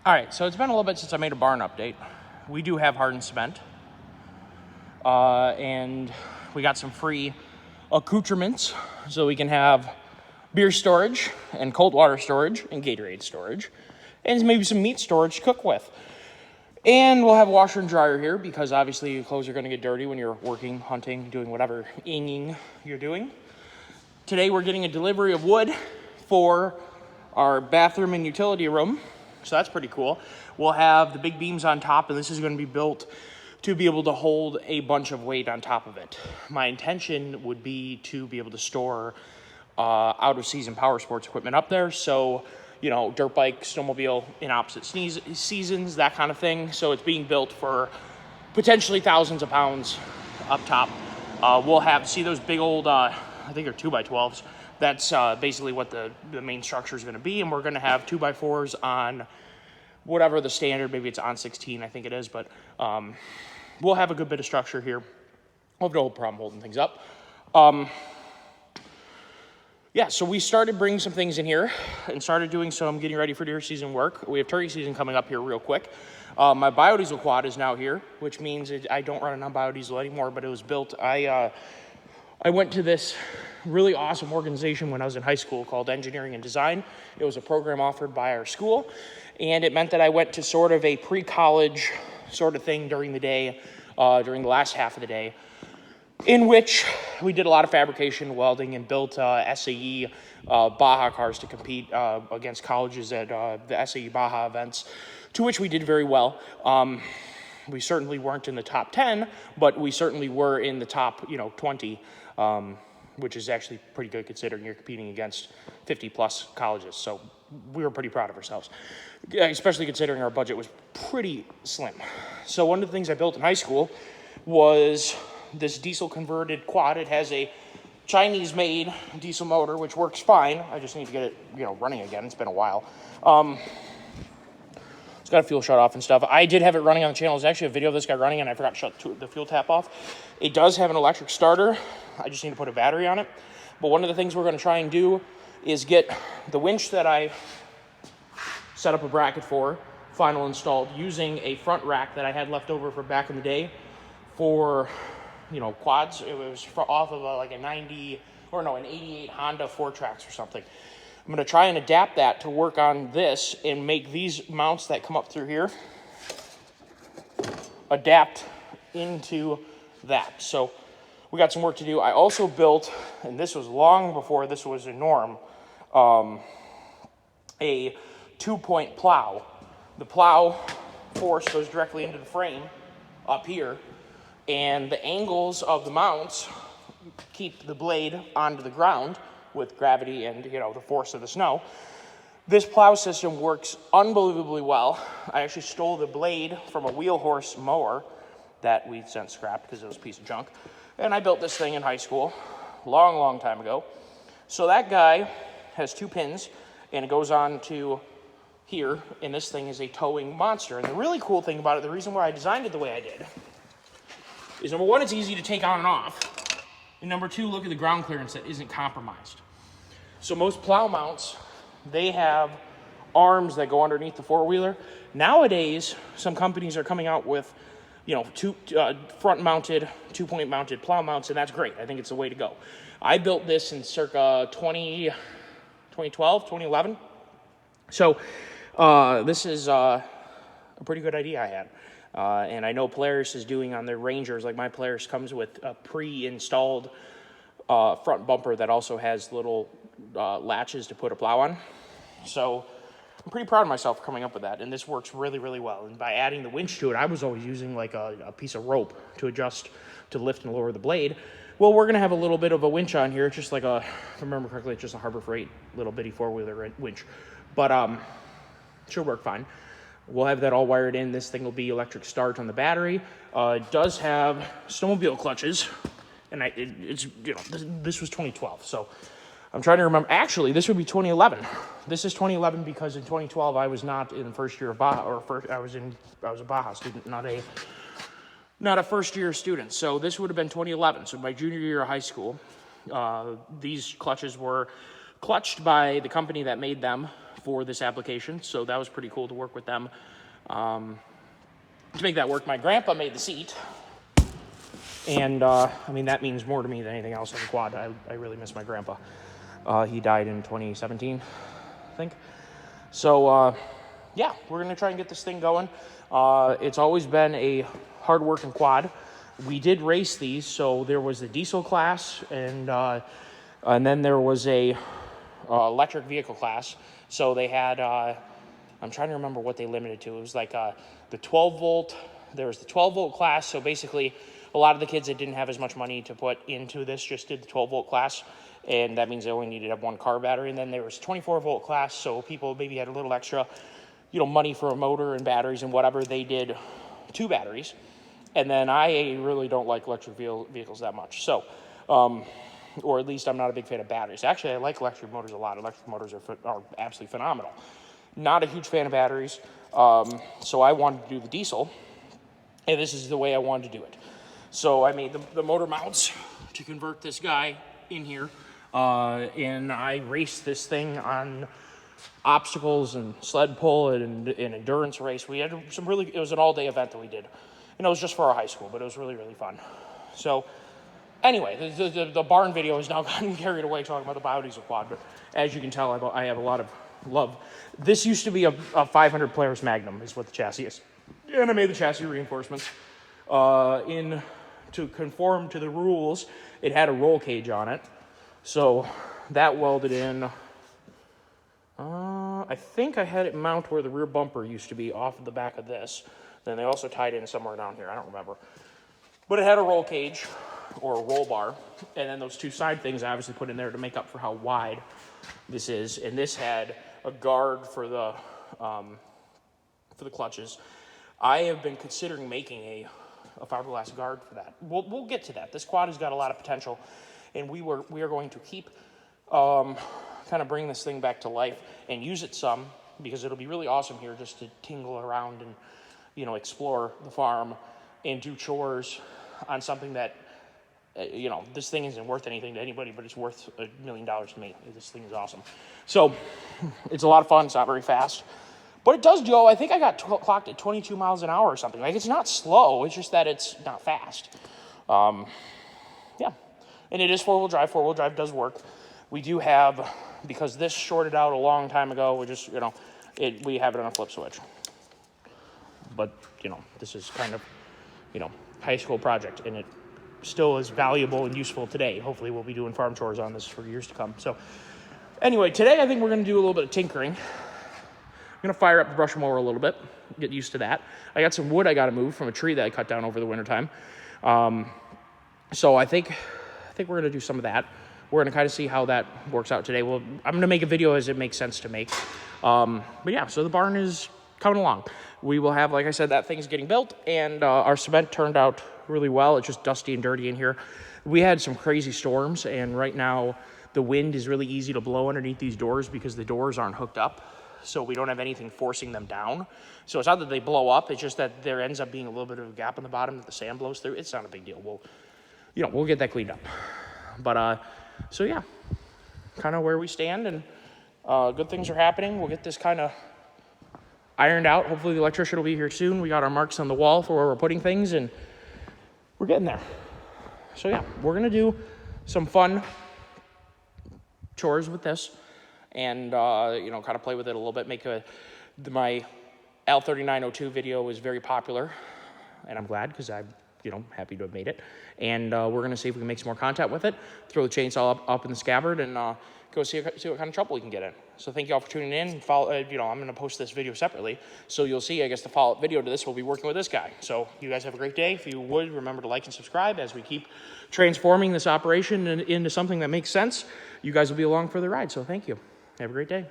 All right, so it's been a little bit since I made a barn update. We do have hardened cement, and we got some free accoutrements, so we can have beer storage and cold water storage and Gatorade storage, and maybe some meat storage to cook with. And we'll have a washer and dryer here because obviously your clothes are going to get dirty when you're working, hunting, doing whatever inging you're doing. Today we're getting a delivery of wood for our bathroom and utility room. So that's pretty cool. We'll have the big beams on top, and this is going to be built to be able to hold a bunch of weight on top of it. My intention would be to be able to store out-of-season power sports equipment up there. So, you know, dirt bike, snowmobile in opposite seasons, that kind of thing. So it's being built for potentially thousands of pounds up top. We'll have, see those big old, I think they're 2x12s. That's basically what the main structure is going to be, and we're going to have 2x4s on whatever the standard, maybe it's on 16, I think it is, but we'll have a good bit of structure here. We'll have no problem holding things up. Yeah, so we started bringing some things in here and started doing some getting ready for deer season work. We have turkey season coming up here real quick. My biodiesel quad is now here, which means I don't run it on biodiesel anymore, but it was built. I went to this really awesome organization when I was in high school called Engineering and Design. It was a program offered by our school, and it meant that I went to sort of a pre-college sort of thing during the day, during the last half of the day, in which we did a lot of fabrication, welding, and built SAE Baja cars to compete against colleges at the SAE Baja events, to which we did very well. We certainly weren't in the top 10, but we certainly were in the top, 20, which is actually pretty good considering you're competing against 50-plus colleges. So we were pretty proud of ourselves, especially considering our budget was pretty slim. So one of the things I built in high school was this diesel-converted quad. It has a Chinese-made diesel motor, which works fine. I just need to get it, running again. It's been a while. It's got a fuel shut off and stuff. I did have it running on the channel. There's actually a video of this guy running, and I forgot to shut the fuel tap off. It does have an electric starter. I just need to put a battery on it. But one of the things we're going to try and do is get the winch that I set up a bracket for, final installed, using a front rack that I had left over from back in the day for, quads. It was off of an 88 Honda 4-Trax or something. I'm going to try and adapt that to work on this and make these mounts that come up through here adapt into that. So we got some work to do. I also built, and this was long before this was a norm, a 2-point plow. The plow force goes directly into the frame up here, and the angles of the mounts keep the blade onto the ground with gravity and, the force of the snow. This plow system works unbelievably well. I actually stole the blade from a wheel horse mower that we since scrapped because it was a piece of junk. And I built this thing in high school, long time ago. So that guy has 2 pins, and it goes on to here, and this thing is a towing monster. And the really cool thing about it, the reason why I designed it the way I did, is number 1, it's easy to take on and off. And number 2, look at the ground clearance that isn't compromised. So most plow mounts, they have arms that go underneath the four-wheeler. Nowadays, some companies are coming out with, two front-mounted, 2-point mounted plow mounts, and that's great. I think it's the way to go. I built this in circa 2012, 2011. So this is a pretty good idea I had. And I know Polaris is doing on their Rangers, like my Polaris comes with a pre-installed front bumper that also has little latches to put a plow on. So I'm pretty proud of myself for coming up with that, and this works really, really well. And by adding the winch to it, I was always using like a piece of rope to adjust, to lift and lower the blade. Well, we're going to have a little bit of a winch on here. It's just like if I remember correctly, it's just a Harbor Freight little bitty four-wheeler winch. But should work fine. We'll have that all wired in. This thing will be electric start on the battery. It does have snowmobile clutches, and this was 2012, so I'm trying to remember. Actually, this would be 2011. This is 2011 because in 2012 I was not in first year of Baja, I was a Baja student, not a first year student. So this would have been 2011. So my junior year of high school, these clutches were clutched by the company that made them for this application, so that was pretty cool to work with them to make that work. My grandpa made the seat, and I mean, that means more to me than anything else on the quad. I really miss my grandpa. He died in 2017, I think. So yeah, we're gonna try and get this thing going. It's always been a hard-working quad. We did race these, so there was the diesel class, and then there was a electric vehicle class. So they had, I'm trying to remember what they limited to. It was like the 12 volt, there was the 12 volt class. So basically, a lot of the kids that didn't have as much money to put into this just did the 12 volt class. And that means they only needed to have one car battery. And then there was 24 volt class. So people maybe had a little extra, money for a motor and batteries and whatever. They did 2 batteries. And then I really don't like electric vehicles that much. So, or at least I'm not a big fan of batteries. Actually, I like electric motors a lot. Electric motors are absolutely phenomenal. Not a huge fan of batteries. So I wanted to do the diesel. And this is the way I wanted to do it. So I made the motor mounts to convert this guy in here. And I raced this thing on obstacles and sled pull and an endurance race. We had it was an all-day event that we did. And it was just for our high school, but it was really, really fun. So anyway, the barn video has now gotten carried away talking about the biodiesel quad, but as you can tell, I have a lot of love. This used to be a 500 players Magnum is what the chassis is. And I made the chassis reinforcements. To conform to the rules, it had a roll cage on it. So that welded in, I think I had it mount where the rear bumper used to be off of the back of this. Then they also tied in somewhere down here, I don't remember. But it had a roll cage, or a roll bar, and then those 2 side things I obviously put in there to make up for how wide this is. And this had a guard for the clutches. I have been considering making a fiberglass guard for that. We'll get to that. This quad has got a lot of potential, and we are going to keep kind of bring this thing back to life and use it some, because it'll be really awesome here just to tingle around and explore the farm and do chores on something that, this thing isn't worth anything to anybody, but it's worth $1 million to me. This thing is awesome. So it's a lot of fun. It's not very fast, but it does go. I think I got clocked at 22 miles an hour or something. Like, it's not slow. It's just that it's not fast. Yeah. And it is 4-wheel drive. 4-wheel drive does work. We do have, because this shorted out a long time ago, we just, we have it on a flip switch. But, this is kind of, high school project, and it still is valuable and useful today. Hopefully we'll be doing farm chores on this for years to come. So anyway, today I think we're going to do a little bit of tinkering. I'm going to fire up the brush mower a little bit, get used to that. I got some wood I got to move from a tree that I cut down over the wintertime. So I think we're going to do some of that. We're going to kind of see how that works out today. I'm going to make a video as it makes sense to make. But yeah, so the barn is coming along. We will have, like I said, that thing's getting built, and our cement turned out really well. It's just dusty and dirty in here. We had some crazy storms, and right now the wind is really easy to blow underneath these doors because the doors aren't hooked up, so we don't have anything forcing them down. So it's not that they blow up, it's just that there ends up being a little bit of a gap in the bottom that the sand blows through. It's not a big deal. We'll get that cleaned up. But so yeah, kind of where we stand, and good things are happening. We'll get this kind of ironed out. Hopefully the electrician will be here soon. We got our marks on the wall for where we're putting things, and we're getting there. So yeah, we're gonna do some fun chores with this, and kind of play with it a little bit. My L3902 video was very popular, and I'm glad, because I'm happy to have made it. And we're gonna see if we can make some more content with it, throw the chainsaw up in the scabbard, and go see what kind of trouble we can get in. So thank you all for tuning in. Follow, I'm going to post this video separately, so you'll see, I guess, the follow-up video to this. We'll be working with this guy. So you guys have a great day. If you would, remember to like and subscribe as we keep transforming this operation into something that makes sense. You guys will be along for the ride, so thank you. Have a great day.